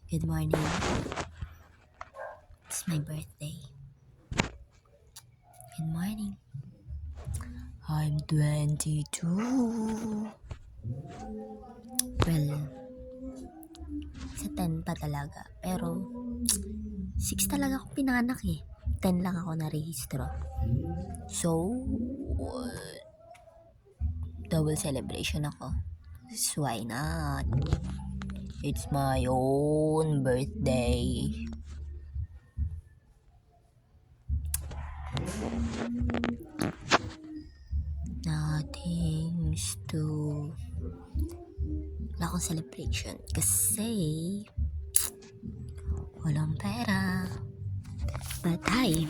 Good morning. It's my birthday. Good morning. I'm 22. Well, sa 10 pa talaga. Pero, 6 talaga ako pinanganak eh. 10 lang ako narehistro. So, double celebration ako. So, why not? It's my own birthday. Nothing's to wala akong celebration kasi walang pera. But hi,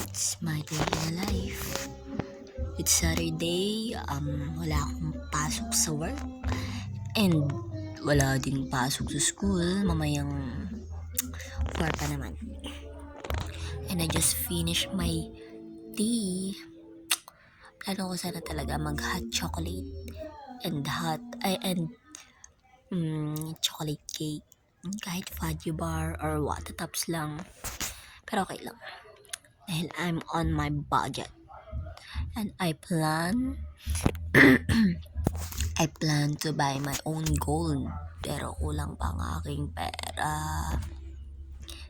it's my day in life. It's Saturday, wala akong pasok sa work and wala ding pasok sa school, mamayang 4 pa naman. And I just finished my tea. Plano ko sana talaga mag hot chocolate and chocolate cake. Kahit fudgy bar or water tops lang. Pero okay lang. Dahil I'm on my budget. And I plan to buy my own gold. Pero kulang pa ang aking pera.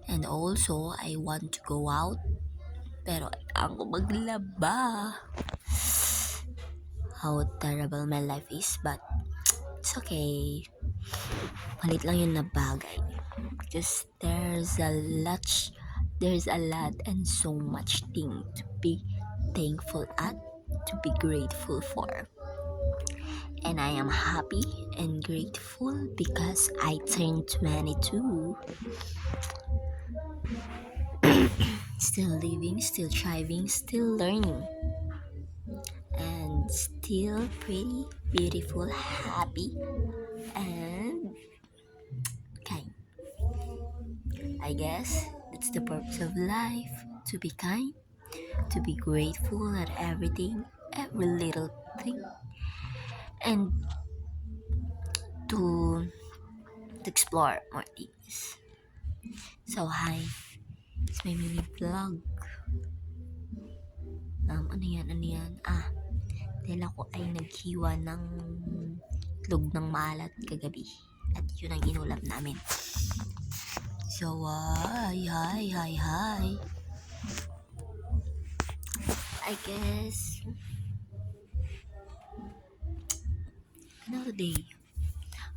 And also, I want to go out. Pero ako maglaba. How terrible my life is, but it's okay. Malit lang yun na bagay. Because there's a lot and so much thing to be thankful at, to be grateful for. And I am happy and grateful because I turned 22. Still living, still thriving, still learning. And still pretty, beautiful, happy, and kind. I guess that's the purpose of life. To be kind, to be grateful at everything, every little thing, and to explore more things. So hi, it's my mini vlog. Ano yan? Dahil ako ay naghiwa ng itlog ng maalat kagabi. At yun ang inulam namin. So, hi. I guess, another day.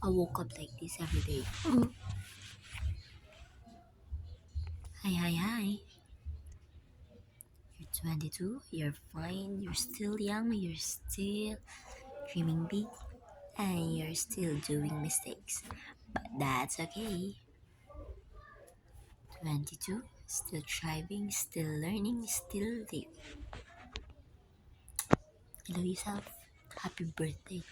I woke up like this every day. Hi. You're 22, you're fine, you're still young, you're still dreaming big, and you're still doing mistakes. But that's okay. 22, still thriving, still learning, still living. Love yourself. Happy birthday.